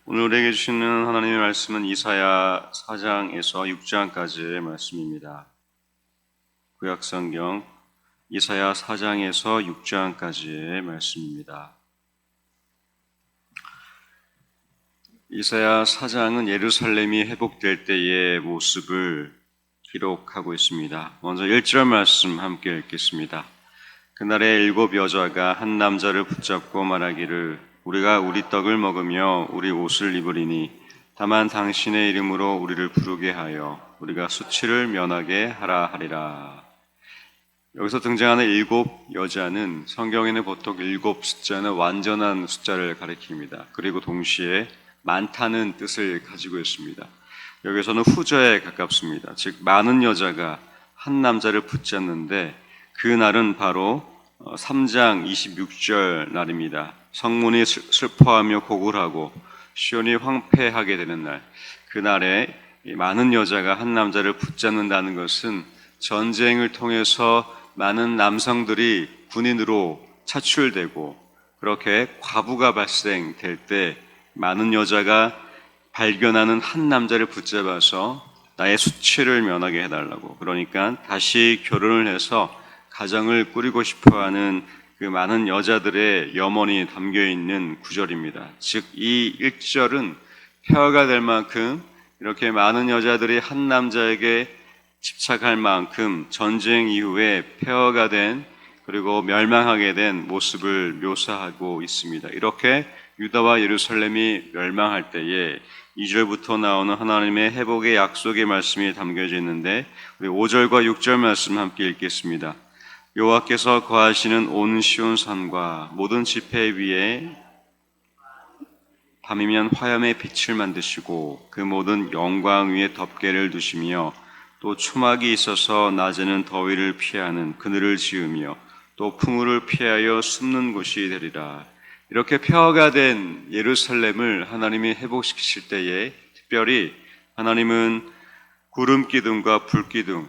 오늘 우리에게 주시는 하나님의 말씀은 이사야 4장에서 6장까지의 말씀입니다. 구약성경 이사야 4장에서 6장까지의 말씀입니다. 이사야 4장은 예루살렘이 회복될 때의 모습을 기록하고 있습니다. 먼저 1절 말씀 함께 읽겠습니다. 그날에 7 여자가 한 남자를 붙잡고 말하기를 우리가 우리 떡을 먹으며 우리 옷을 입으리니 다만 당신의 이름으로 우리를 부르게 하여 우리가 수치를 면하게 하라 하리라. 여기서 등장하는 7 여자는 성경에는 보통 7 숫자는 완전한 숫자를 가리킵니다. 그리고 동시에 많다는 뜻을 가지고 있습니다. 여기서는 후저에 가깝습니다. 즉 많은 여자가 한 남자를 붙잡는데 그 날은 바로 3장 26절 날입니다. 성문이 슬퍼하며 고굴하고 시온이 황폐하게 되는 날, 그날에 많은 여자가 한 남자를 붙잡는다는 것은 전쟁을 통해서 많은 남성들이 군인으로 차출되고 그렇게 과부가 발생될 때 많은 여자가 발견하는 한 남자를 붙잡아서 나의 수치를 면하게 해달라고, 그러니까 다시 결혼을 해서 가정을 꾸리고 싶어하는 그 많은 여자들의 염원이 담겨있는 구절입니다. 즉 이 1절은 폐허가 될 만큼 이렇게 많은 여자들이 한 남자에게 집착할 만큼 전쟁 이후에 폐허가 된 그리고 멸망하게 된 모습을 묘사하고 있습니다. 이렇게 유다와 예루살렘이 멸망할 때에 2절부터 나오는 하나님의 회복의 약속의 말씀이 담겨져 있는데 우리 5절과 6절 말씀 함께 읽겠습니다. 여호와께서 거하시는 온 시온산과 모든 지폐 위에 밤이면 화염의 빛을 만드시고 그 모든 영광 위에 덮개를 두시며 또 초막이 있어서 낮에는 더위를 피하는 그늘을 지으며 또 풍우를 피하여 숨는 곳이 되리라. 이렇게 폐허가 된 예루살렘을 하나님이 회복시키실 때에 특별히 하나님은 구름 기둥과 불 기둥,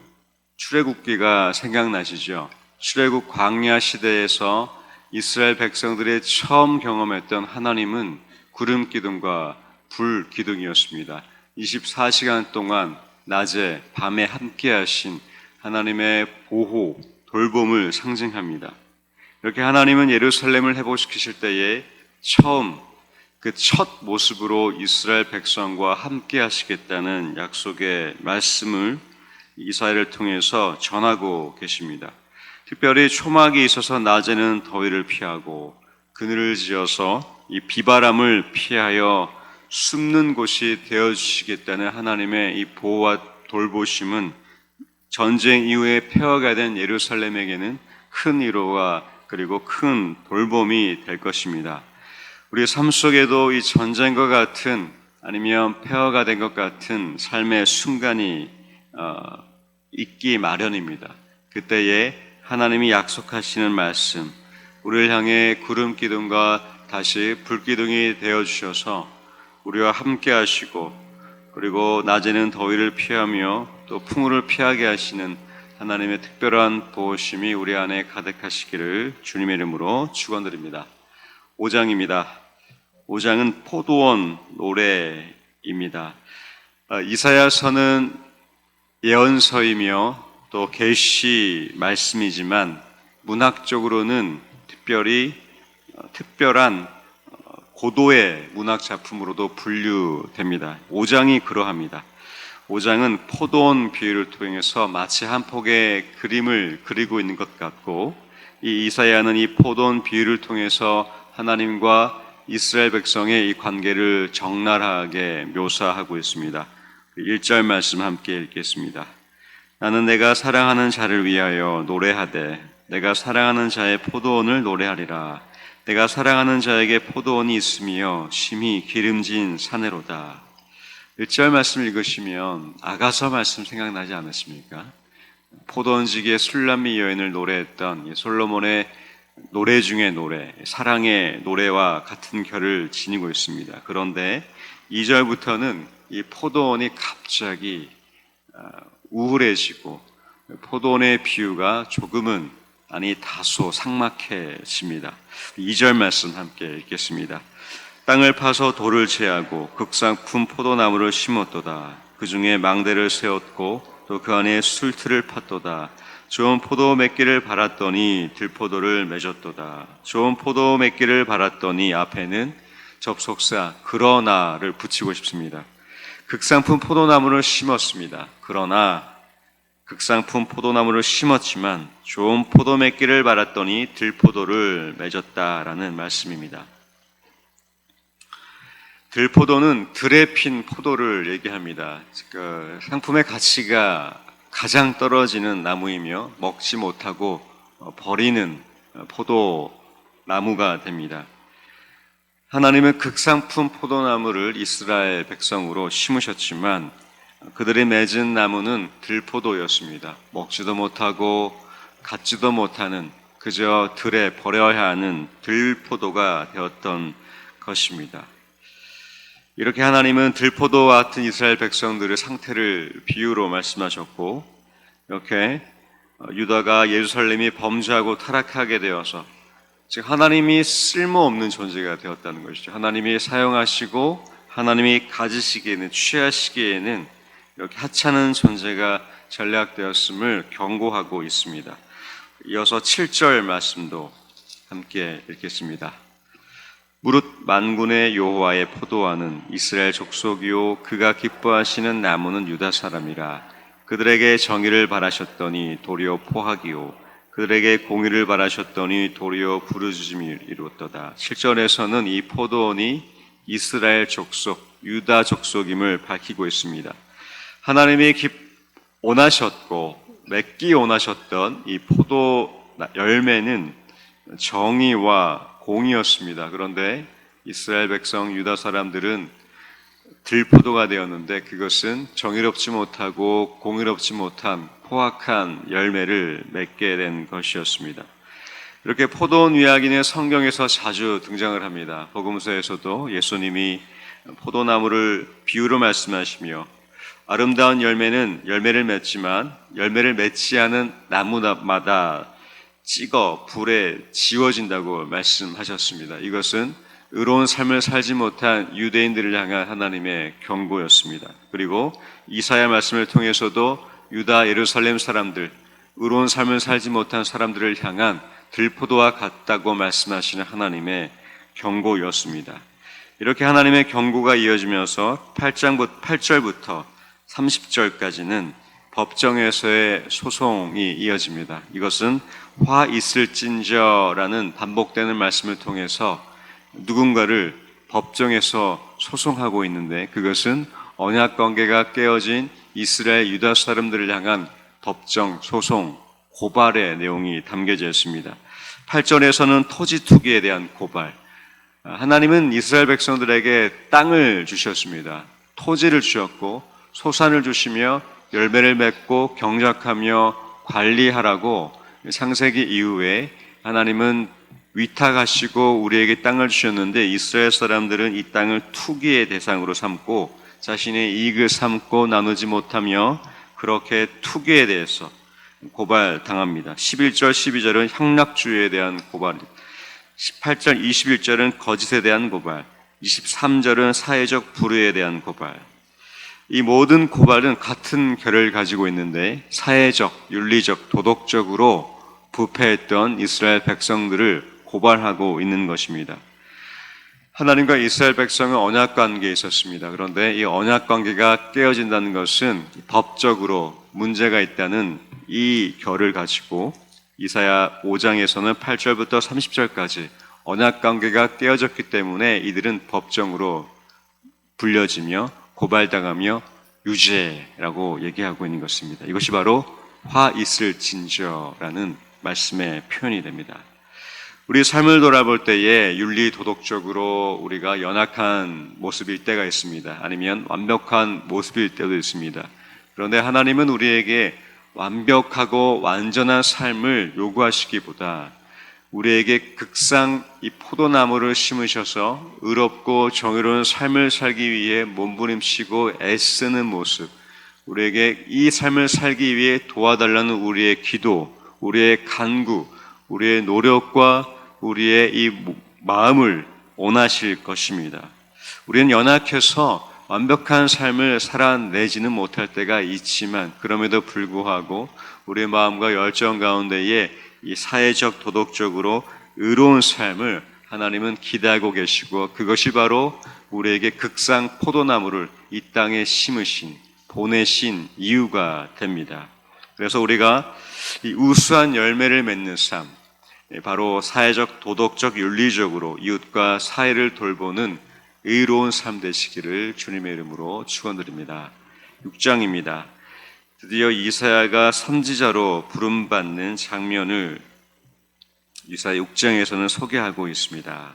출애굽기가 생각나시죠? 출애굽 광야 시대에서 이스라엘 백성들이 처음 경험했던 하나님은 구름 기둥과 불 기둥이었습니다. 24시간 동안 낮에 밤에 함께 하신 하나님의 보호, 돌봄을 상징합니다. 이렇게 하나님은 예루살렘을 회복시키실 때에 처음 그 첫 모습으로 이스라엘 백성과 함께 하시겠다는 약속의 말씀을 이사야를 통해서 전하고 계십니다. 특별히 초막이 있어서 낮에는 더위를 피하고 그늘을 지어서 이 비바람을 피하여 숨는 곳이 되어주시겠다는 하나님의 이 보호와 돌보심은 전쟁 이후에 폐허가 된 예루살렘에게는 큰 위로와 그리고 큰 돌봄이 될 것입니다. 우리 삶 속에도 이 전쟁과 같은 아니면 폐허가 된 것 같은 삶의 순간이 있기 마련입니다. 그때에 하나님이 약속하시는 말씀, 우리를 향해 구름 기둥과 다시 불 기둥이 되어 주셔서 우리와 함께 하시고 그리고 낮에는 더위를 피하며 또 풍우를 피하게 하시는 하나님의 특별한 보호심이 우리 안에 가득하시기를 주님의 이름으로 축원드립니다. 5장입니다. 5장은 포도원 노래입니다. 이사야서는 예언서이며 또 계시 말씀이지만 문학적으로는 특별한 고도의 문학 작품으로도 분류됩니다. 5장이 그러합니다. 5장은 포도원 비유를 통해서 마치 한 폭의 그림을 그리고 있는 것 같고, 이 이사야는 이 포도원 비유를 통해서 하나님과 이스라엘 백성의 이 관계를 적나라하게 묘사하고 있습니다. 1절 말씀 함께 읽겠습니다. 나는 내가 사랑하는 자를 위하여 노래하되 내가 사랑하는 자의 포도원을 노래하리라. 내가 사랑하는 자에게 포도원이 있으며 심히 기름진 사내로다. 1절 말씀 읽으시면 아가서 말씀 생각나지 않으십니까? 포도원지기의 술람미 여인을 노래했던 솔로몬의 노래 중의 노래, 사랑의 노래와 같은 결을 지니고 있습니다. 그런데 2절부터는 이 포도원이 갑자기 우울해지고 포도원의 비유가 조금은 다소 삭막해집니다. 2절 말씀 함께 읽겠습니다. 땅을 파서 돌을 제하고 극상품 포도나무를 심었도다. 그 중에 망대를 세웠고 또 그 안에 술틀을 팠도다. 좋은 포도 맺기를 바랐더니 들포도를 맺었도다. 좋은 포도 맺기를 바랐더니 앞에는 접속사 그러나를 붙이고 싶습니다. 극상품 포도나무를 심었습니다. 그러나 극상품 포도나무를 심었지만 좋은 포도 맺기를 바랐더니 들포도를 맺었다라는 말씀입니다. 들포도는 들에 핀 포도를 얘기합니다. 그 상품의 가치가 가장 떨어지는 나무이며 먹지 못하고 버리는 포도나무가 됩니다. 하나님은 극상품 포도나무를 이스라엘 백성으로 심으셨지만 그들이 맺은 나무는 들포도였습니다. 먹지도 못하고 갖지도 못하는 그저 들에 버려야 하는 들포도가 되었던 것입니다. 이렇게 하나님은 들포도와 같은 이스라엘 백성들의 상태를 비유로 말씀하셨고 이렇게 유다가 예루살렘이 범죄하고 타락하게 되어서 즉 하나님이 쓸모없는 존재가 되었다는 것이죠. 하나님이 사용하시고 하나님이 가지시기에는 취하시기에는 이렇게 하찮은 존재가 전락되었음을 경고하고 있습니다. 이어서 7절 말씀도 함께 읽겠습니다. 무릇 만군의 여호와의 포도원은 이스라엘 족속이요 그가 기뻐하시는 나무는 유다 사람이라. 그들에게 정의를 바라셨더니 도리어 포악이요 그들에게 공의를 바라셨더니 도리어 부르짖음이 이루었도다. 7절에서는 이 포도원이 이스라엘 족속, 유다 족속임을 밝히고 있습니다. 하나님이 원하셨고 맺기 원하셨던 이 포도 열매는 정의와 공의였습니다. 그런데 이스라엘 백성 유다 사람들은 들포도가 되었는데 그것은 정의롭지 못하고 공의롭지 못한 포악한 열매를 맺게 된 것이었습니다. 이렇게 포도원 이야기는 성경에서 자주 등장을 합니다. 복음서에서도 예수님이 포도나무를 비유로 말씀하시며 아름다운 열매는 열매를 맺지만 열매를 맺지 않은 나무마다 찍어 불에 지워진다고 말씀하셨습니다. 이것은 의로운 삶을 살지 못한 유대인들을 향한 하나님의 경고였습니다. 그리고 이사야 말씀을 통해서도 유다 예루살렘 사람들, 의로운 삶을 살지 못한 사람들을 향한 들포도와 같다고 말씀하시는 하나님의 경고였습니다. 이렇게 하나님의 경고가 이어지면서 8절부터 30절까지는 법정에서의 소송이 이어집니다. 이것은 화 있을진저라는 반복되는 말씀을 통해서 누군가를 법정에서 소송하고 있는데 그것은 언약관계가 깨어진 이스라엘 유다 사람들을 향한 법정, 소송, 고발의 내용이 담겨져 있습니다. 8절에서는 토지 투기에 대한 고발. 하나님은 이스라엘 백성들에게 땅을 주셨습니다. 토지를 주셨고 소산을 주시며 열매를 맺고 경작하며 관리하라고 창세기 이후에 하나님은 위탁하시고 우리에게 땅을 주셨는데 이스라엘 사람들은 이 땅을 투기의 대상으로 삼고 자신의 이익을 삼고 나누지 못하며 그렇게 투기에 대해서 고발당합니다. 11절, 12절은 향락주의에 대한 고발, 18절, 21절은 거짓에 대한 고발, 23절은 사회적 불의에 대한 고발. 이 모든 고발은 같은 결을 가지고 있는데 사회적, 윤리적, 도덕적으로 부패했던 이스라엘 백성들을 고발하고 있는 것입니다. 하나님과 이스라엘 백성은 언약관계에 있었습니다. 그런데 이 언약관계가 깨어진다는 것은 법적으로 문제가 있다는 이 결을 가지고 이사야 5장에서는 8절부터 30절까지 언약관계가 깨어졌기 때문에 이들은 법정으로 불려지며 고발당하며 유죄라고 얘기하고 있는 것입니다. 이것이 바로 화 있을 진저라는 말씀의 표현이 됩니다. 우리 삶을 돌아볼 때에 윤리 도덕적으로 우리가 연약한 모습일 때가 있습니다. 아니면 완벽한 모습일 때도 있습니다. 그런데 하나님은 우리에게 완벽하고 완전한 삶을 요구하시기보다 우리에게 극상 이 포도나무를 심으셔서 의롭고 정의로운 삶을 살기 위해 몸부림치고 애쓰는 모습, 우리에게 이 삶을 살기 위해 도와달라는 우리의 기도, 우리의 간구, 우리의 노력과 우리의 이 마음을 원하실 것입니다. 우리는 연약해서 완벽한 삶을 살아내지는 못할 때가 있지만 그럼에도 불구하고 우리의 마음과 열정 가운데에 이 사회적 도덕적으로 의로운 삶을 하나님은 기대하고 계시고 그것이 바로 우리에게 극상 포도나무를 이 땅에 심으신 보내신 이유가 됩니다. 그래서 우리가 이 우수한 열매를 맺는 삶, 바로 사회적 도덕적 윤리적으로 이웃과 사회를 돌보는 의로운 삶 되시기를 주님의 이름으로 축원드립니다. 6장입니다. 드디어 이사야가 선지자로 부름받는 장면을 이사야 6장에서는 소개하고 있습니다.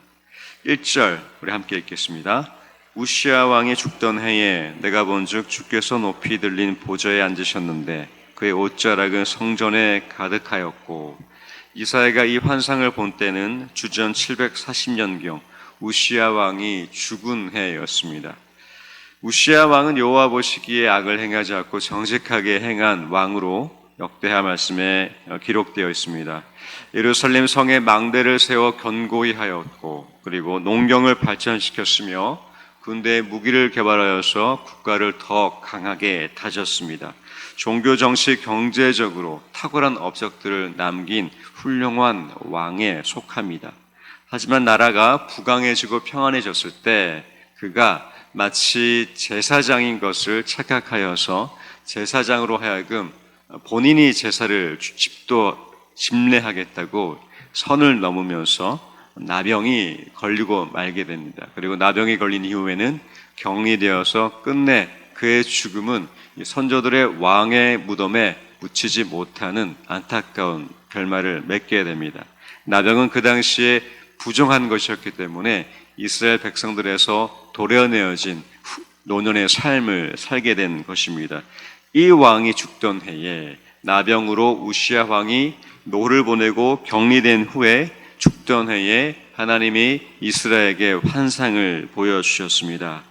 1절 우리 함께 읽겠습니다. 우시야 왕이 죽던 해에 내가 본즉 주께서 높이 들린 보좌에 앉으셨는데 그의 옷자락은 성전에 가득하였고 이사야가 이 환상을 본 때는 주전 740년경 우시야 왕이 죽은 해였습니다. 우시야 왕은 여호와 보시기에 악을 행하지 않고 정직하게 행한 왕으로 역대하 말씀에 기록되어 있습니다. 예루살렘 성에 망대를 세워 견고히 하였고 그리고 농경을 발전시켰으며 군대에 무기를 개발하여서 국가를 더 강하게 다졌습니다. 종교, 정치, 경제적으로 탁월한 업적들을 남긴 훌륭한 왕에 속합니다. 하지만 나라가 부강해지고 평안해졌을 때 그가 마치 제사장인 것을 착각하여서 제사장으로 하여금 본인이 제사를 집례하겠다고 선을 넘으면서 나병이 걸리고 말게 됩니다. 그리고 나병이 걸린 이후에는 격리되어서 끝내 그의 죽음은 선조들의 왕의 무덤에 묻히지 못하는 안타까운 결말을 맺게 됩니다. 나병은 그 당시에 부정한 것이었기 때문에 이스라엘 백성들에서 도려내어진 노년의 삶을 살게 된 것입니다. 이 왕이 죽던 해에 나병으로 우시야 왕이 노를 보내고 격리된 후에 죽던 해에 하나님이 이스라엘에게 환상을 보여주셨습니다.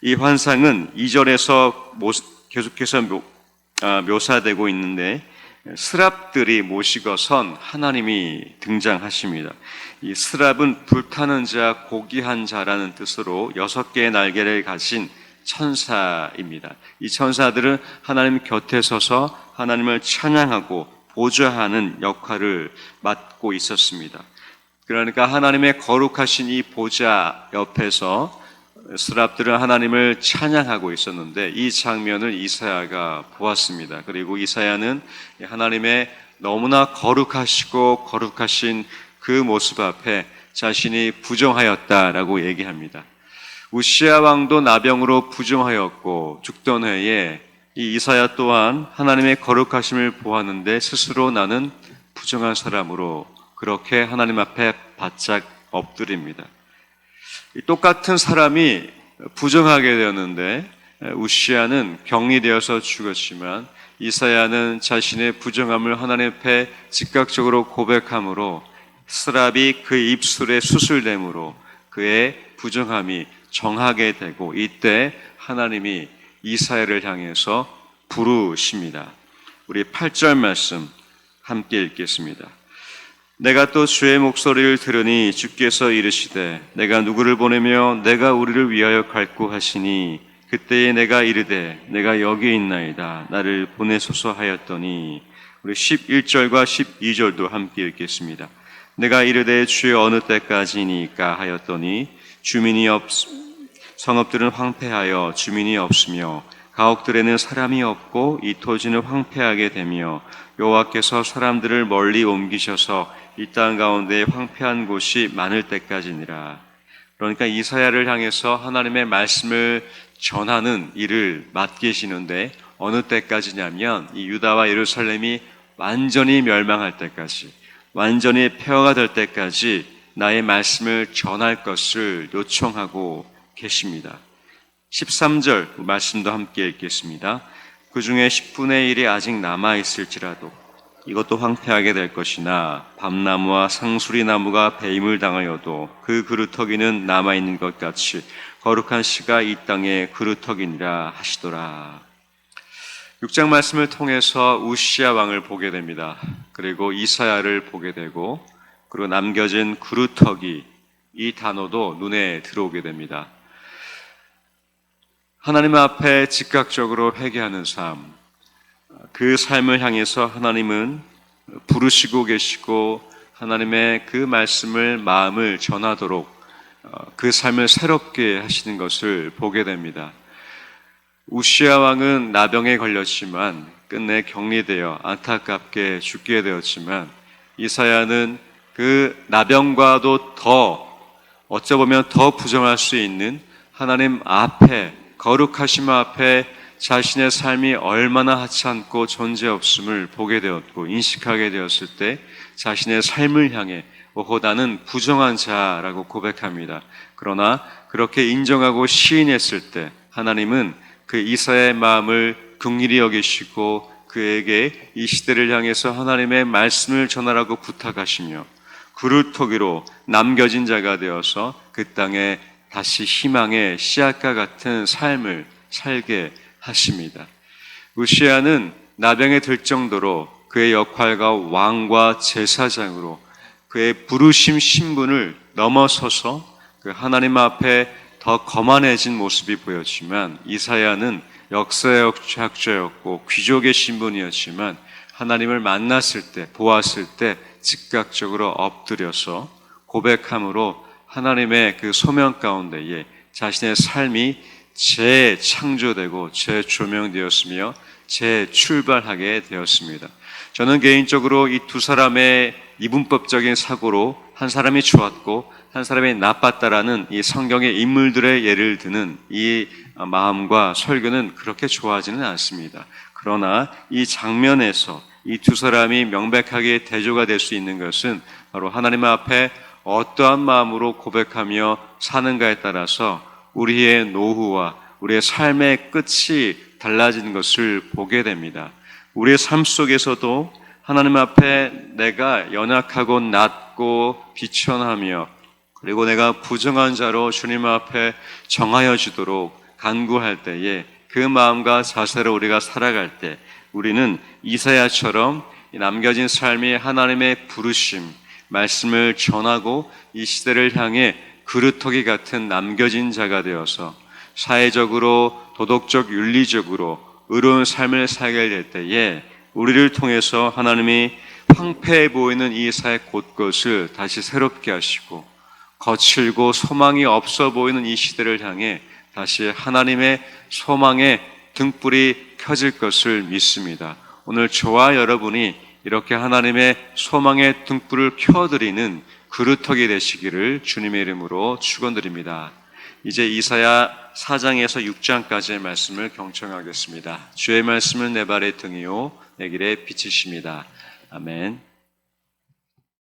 이 환상은 2절에서 계속해서 묘사되고 있는데 스랍들이 모시고 선 하나님이 등장하십니다. 이 스랍은 불타는 자, 고귀한 자라는 뜻으로 6개의 날개를 가진 천사입니다. 이 천사들은 하나님 곁에 서서 하나님을 찬양하고 보좌하는 역할을 맡고 있었습니다. 그러니까 하나님의 거룩하신 이 보좌 옆에서 스랍들은 하나님을 찬양하고 있었는데 이 장면을 이사야가 보았습니다. 그리고 이사야는 하나님의 너무나 거룩하시고 거룩하신 그 모습 앞에 자신이 부정하였다라고 얘기합니다. 우시야 왕도 나병으로 부정하였고 죽던 해에 이 이사야 또한 하나님의 거룩하심을 보았는데 스스로 나는 부정한 사람으로 그렇게 하나님 앞에 바짝 엎드립니다. 똑같은 사람이 부정하게 되었는데 우시야는 격리되어서 죽었지만 이사야는 자신의 부정함을 하나님 앞에 즉각적으로 고백함으로 스랍이 그 입술에 수술됨으로 그의 부정함이 정하게 되고 이때 하나님이 이사야를 향해서 부르십니다. 우리 8절 말씀 함께 읽겠습니다. 내가 또 주의 목소리를 들으니 주께서 이르시되 내가 누구를 보내며 내가 우리를 위하여 갈구 하시니 그때에 내가 이르되 내가 여기 있나이다 나를 보내소서 하였더니 우리 11절과 12절도 함께 읽겠습니다. 내가 이르되 주여 어느 때까지니까 하였더니 성읍들은 황폐하여 주민이 없으며 가옥들에는 사람이 없고 이 토지는 황폐하게 되며 여호와께서 사람들을 멀리 옮기셔서 이 땅 가운데 황폐한 곳이 많을 때까지니라. 그러니까 이사야를 향해서 하나님의 말씀을 전하는 일을 맡기시는데 어느 때까지냐면 이 유다와 예루살렘이 완전히 멸망할 때까지, 완전히 폐허가 될 때까지 나의 말씀을 전할 것을 요청하고 계십니다. 13절 말씀도 함께 읽겠습니다. 그 중에 10분의 1이 아직 남아있을지라도 이것도 황폐하게 될 것이나 밤나무와 상수리나무가 배임을 당하여도 그 그루터기는 남아있는 것 같이 거룩한 씨가 이 땅의 그루터기니라 하시더라. 6장 말씀을 통해서 우시야 왕을 보게 됩니다. 그리고 이사야를 보게 되고 그리고 남겨진 그루터기 이 단어도 눈에 들어오게 됩니다. 하나님 앞에 즉각적으로 회개하는 삶, 그 삶을 향해서 하나님은 부르시고 계시고 하나님의 그 말씀을 마음을 전하도록 그 삶을 새롭게 하시는 것을 보게 됩니다. 우시아 왕은 나병에 걸렸지만 끝내 격리되어 안타깝게 죽게 되었지만 이사야는 그 나병과도 어찌 보면 더 부정할 수 있는 하나님 앞에, 거룩하심 앞에 자신의 삶이 얼마나 하찮고 존재없음을 보게 되었고 인식하게 되었을 때 자신의 삶을 향해 나는 부정한 자라고 고백합니다. 그러나 그렇게 인정하고 시인했을 때 하나님은 그 이사야의 마음을 긍휼히 여기시고 그에게 이 시대를 향해서 하나님의 말씀을 전하라고 부탁하시며 그루터기로 남겨진 자가 되어서 그 땅에 다시 희망의 씨앗과 같은 삶을 살게 하십니다. 우시아는 나병에 들 정도로 그의 역할과 왕과 제사장으로 그의 부르심 신분을 넘어서서 그 하나님 앞에 더 거만해진 모습이 보였지만 이사야는 역사학자였고 귀족의 신분이었지만 하나님을 만났을 때, 보았을 때 즉각적으로 엎드려서 고백함으로 하나님의 그 소명 가운데에 자신의 삶이 재창조되고 재조명되었으며 재출발하게 되었습니다. 저는 개인적으로 이 두 사람의 이분법적인 사고로 한 사람이 좋았고 한 사람이 나빴다라는 이 성경의 인물들의 예를 드는 이 마음과 설교는 그렇게 좋아하지는 않습니다. 그러나 이 장면에서 이 두 사람이 명백하게 대조가 될 수 있는 것은 바로 하나님 앞에 어떠한 마음으로 고백하며 사는가에 따라서 우리의 노후와 우리의 삶의 끝이 달라지는 것을 보게 됩니다. 우리의 삶 속에서도 하나님 앞에 내가 연약하고 낮고 비천하며 그리고 내가 부정한 자로 주님 앞에 정하여 주도록 간구할 때에 그 마음과 자세로 우리가 살아갈 때 우리는 이사야처럼 남겨진 삶이 하나님의 부르심, 말씀을 전하고 이 시대를 향해 그루터기 같은 남겨진 자가 되어서 사회적으로 도덕적 윤리적으로 의로운 삶을 살게 될 때에 우리를 통해서 하나님이 황폐해 보이는 이 사회 곳곳을 다시 새롭게 하시고 거칠고 소망이 없어 보이는 이 시대를 향해 다시 하나님의 소망의 등불이 켜질 것을 믿습니다. 오늘 저와 여러분이 이렇게 하나님의 소망의 등불을 켜드리는 그루터기 되시기를 주님의 이름으로 축원드립니다. 이제 이사야 4장에서 6장까지의 말씀을 경청하겠습니다. 주의 말씀은 내 발의 등이요 내 길의 빛이십니다. 아멘.